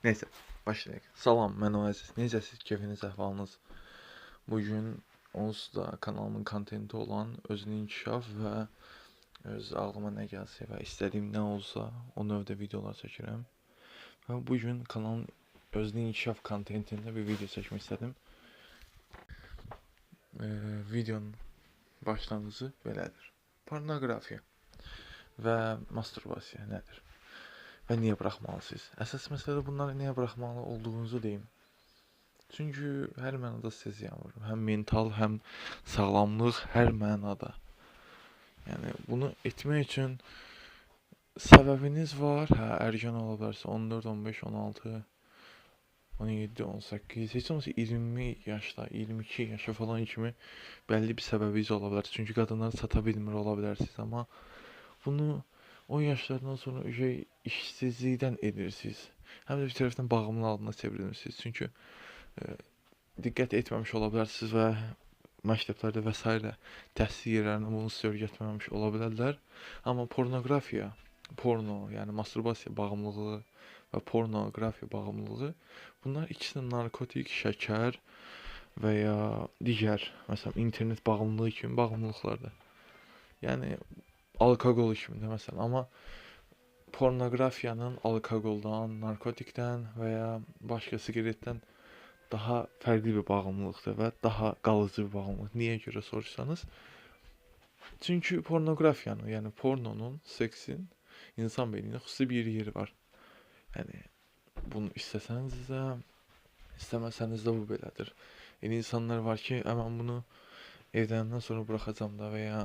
Neyse, başlayaq. Salam, mən Oasis. Necəsiz, keyfiniz, əhvalınız? Bugün onsuz da kanalımın kontenti olan özünü inkişaf və öz ağlıma nə gəlsə və istədiyim nə olsa o növdə videolar çəkirəm. Və bugün kanalın özünü inkişaf kontentində bir video çəkmək istədim. Videonun başlanğıcı belədir. Pornografiya və masturbasiya nədir? Və niyə buraxmalısınız? Əsas məsələ bunları niyə buraxmalı olduğunuzu deyim. Çünki hər mənada sizə ziyan vurur. Həm mental, həm sağlamlıq, hər mənada. Yəni bunu etmək üçün səbəbiniz var. Hə, ərgən ola bilərsə 14, 15, 16, 17, 18, heç olmasa 20 yaşda, 22 yaşa falan kimi bəlli bir səbəbiniz ola bilər. Çünki qadınlar çata bilmir ola bilərsiniz, amma bunu o yaşlardan sonra işsizlikdən edirsiniz. Həm də bir tərəfdən bağımlı halına çevrilirsiniz. Çünki diqqət etməmiş ola bilərsiniz və məktəblərdə və s. təhsil yerlərində bunu sizə öyrətməmiş ola bilərlər. Amma pornografiya, yəni masturbasiya bağımlılığı və pornografiya bağımlılığı, bunlar ikisi narkotik, şəkər və ya digər, məsələn, internet bağımlılığı kimi bağımlılıqlardır. Yəni alkoqol kimi də məsələn, amma pornografiyanın alkoqoldan, narkotikdən və ya başqa siqaretdən daha fərqli bir bağımlılıqdır və daha qalıcı bir bağımlılıq. Niyə görə soruşsanız? Çünki pornografiyanın, yəni pornonun, seksin insan beynində xüsusi bir yeri var. Yəni bunu istəsəniz də, istəməsəniz də bu belədir. Yəni insanlar var ki, mən bunu evlənəndən sonra buraxacam da və ya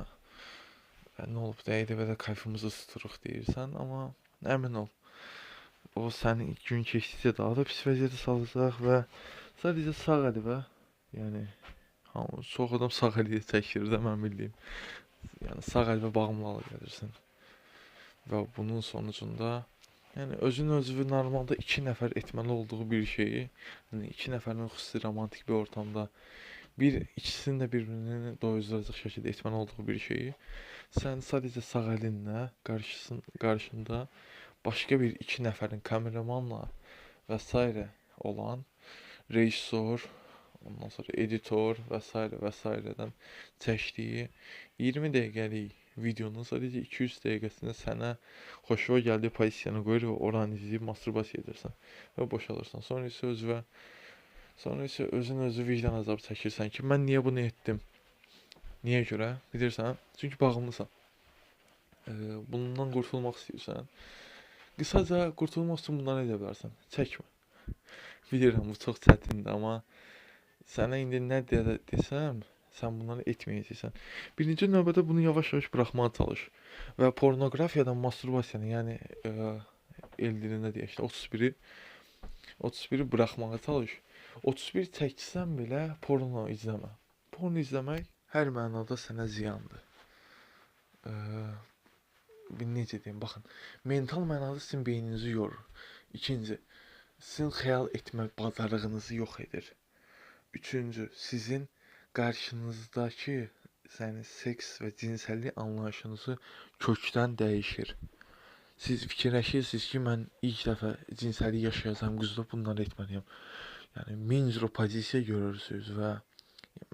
nə olub da evdə kayfımızı tuturuq deyirsən, amma əmin ol, o səni gün keçdikcə daha da pis vəziyyətə salacaq və sadəcə sağ əli yəni çox adam sağ əli çəkir də mən bildiyim. Yəni sağ əli bağımlı hala gəlirsən. Və bunun sonucunda yəni özü normalda 2 nəfər etməli olduğu bir şeyi, yəni 2 nəfərin xüsusi romantik bir ortamda ikisinin də bir-birini doyuzduracaq şəkildə etməli olduğu bir şeyi sən sadəcə sağ əlinlə qarşında başqa bir 2 nəfərin kameramanla və s. olan rejissor, ondan sonra editor və s.dən çəkdiyi 20 dəqiqəlik videonun sadəcə 200 dəqiqəsində sənə xoşuna gəldiyi pozisiyana qoyur və oranı izləyib masturbasiya edirsən və boşalırsan. Sonra isə özün vicdan azabı çəkirsən ki, mən niyə bunu etdim? Niyə görə? Bilirsən? Çünki bağımlısan. Bundan qurtulmaq istəyirsən. Qısaca qurtulmaq üçün bunları edə bilərsən. Çəkmə. Bilirəm, bu çox çətindir, amma sənə indi nə desəm, sən bunları etməyəcəksən. Birinci növbədə bunu yavaş-yavaş buraxmağa çalış. Və pornografiyadan masturbasiyanı, yəni el dilində deyək də 31-i buraxmağa çalış. 31 çəksən belə porno izləmə. Porno izləmək hər mənada sənə ziyandır. Necə deyim, baxın, mental mənada sizin beyninizi yorur. İkinci, sizin xəyal etmə bacarığınızı yox edir. Üçüncü, sizin qarşınızdakı seks və cinsəllik anlayışınızı kökdən dəyişir. Siz fikirləşirsiniz ki, mən ilk dəfə cinsəllik yaşayacağım, qüzdə bunları etməliyəm. Yəni, 1000 pozisiya görürsünüz və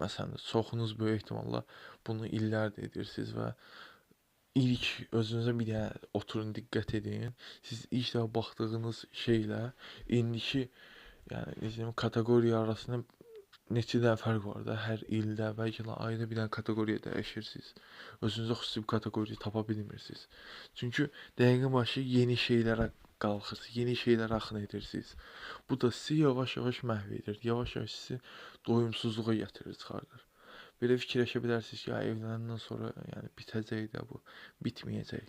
məsələn, çoxunuz böyük ehtimalla bunu illərdir edirsiniz və ilk özünüzə bir dənə oturun, diqqət edin. Siz ilk dəfə baxdığınız şeylə indiki yəni kateqoriya arasında neçə dənə fərq var da, hər ildə, bəlkə də ayda bir dənə kateqoriya dəyişirsiniz. Özünüzə xüsusi bir kateqoriya tapa bilmirsiniz. Çünki dəqiqə başı yeni şeylərə qalxırsınız, yeni şeylərə axın edirsiniz. Bu da sizi yavaş-yavaş məhv edir, yavaş-yavaş sizi doyumsuzluğa gətirir, çıxardır. Belə fikirləşə bilərsiniz ki, evlənəndən sonra bitəcək də bu, bitməyəcək,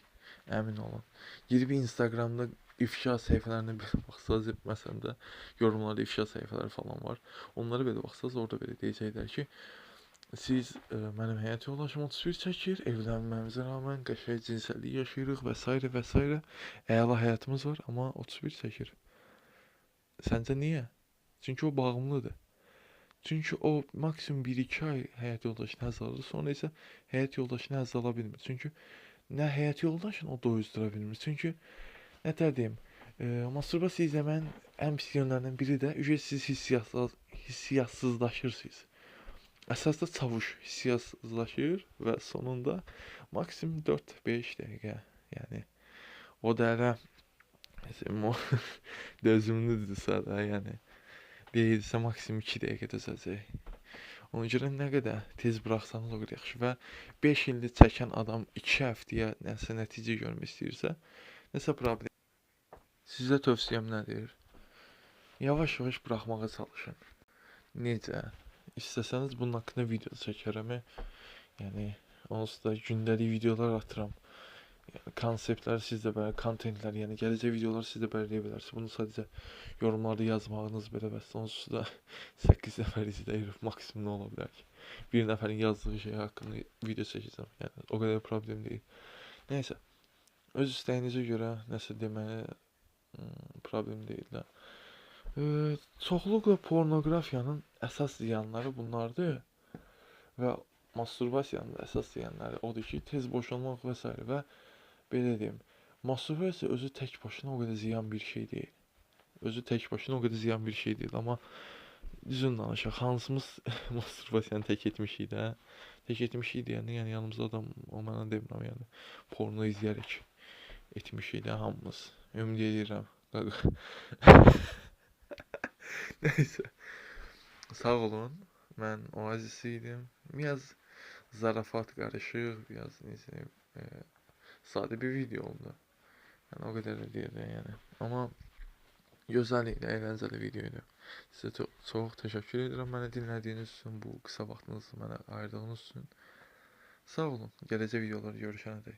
əmin olun. Girib Instagramda ifşa səhifələrinə belə baxsanız, məsələn də yorumlarda ifşa səhifələri falan var. Onlara belə baxsanız, orada belə deyəcəklər ki, siz mənim həyat yoldaşım 31 çəkir, evlənməmizə rağmen qəşəng cinsəllik yaşayırıq və s. Əla həyatımız var, amma 31 çəkir. Səncə niyə? Çünki o bağımlıdır. Çünki o maksimum 1-2 ay həyat yoldaşını həzz alır, sonra isə həyat yoldaşını həzz ala bilmir. Çünki nə həyat yoldaşını o doyuzdura bilmir. Çünki Nətər deyim, masturbasiya izləməyin ən pis yönlərindən biri də siz hissiyatsızlaşırsınız. Əsasda çavuş hissiyatsızlaşır və sonunda maksimum 4-5 dəqiqə, yəni o da elə o dözümlüdürsə də, yəni deyilsə maksimum 2 dəqiqə dözəcək. Ona görə nə qədər tez buraxsanız o qədər yaxşı və 5 ildir çəkən adam 2 həftəyə nəsə nəticə görmək istəyirsə, nəsə problem. Sizə tövsiyəm nədir? Yavaş-yavaş buraxmağa çalışın. Necə? İstəsəniz bunun haqqında video çəkərəm. Yəni onsuz da gündəlik videolar atıram. Yəni konseptlər siz də belə, kontentlər, yəni gələcək videolar siz də belirləyə bilərsiniz. Bunu sadəcə yorumlarda yazmağınız belə bəs. Onsuz da 8 nəfər izləyir, maksimum nə ola bilər ki? Bir nəfərin yazdığı şey haqqında video çəkəcəm. Yəni o qədər problem deyil. Nəysə, öz istəyinizə görə nəsə deməyə problem deyil də. Çoxluqla pornoqrafiyanın əsas ziyanları bunlardır və masturbasiyanın da əsas ziyanları odur ki, tez boşanmaq və s. və belə deyim, masturbasiya özü tək başına o qədər ziyan bir şey deyil. Özü tək başına o qədər ziyan bir şey deyil, amma düzün danışaq, hansımız masturbasiyanı tək etmişik də, tək etmişik deyəndə, yəni yanımızda adam o mənə demirəm, yəni porno izləyərək etmişik də hamımız. Ümid edirəm. Neyse. Sağ olun. Mən Oasis idim. Biraz zarafat qarışıq, biraz necə sadə bir video oldu. Yəni o qədər də deyil yəni. Amma gözəl idi, əyləncəli video idi. Sizə çox təşəkkür edirəm məni dinlədiyiniz üçün, bu qısa vaxtınızı mənə ayırdığınız üçün. Sağ olun. Gələcək videolarda görüşənədək.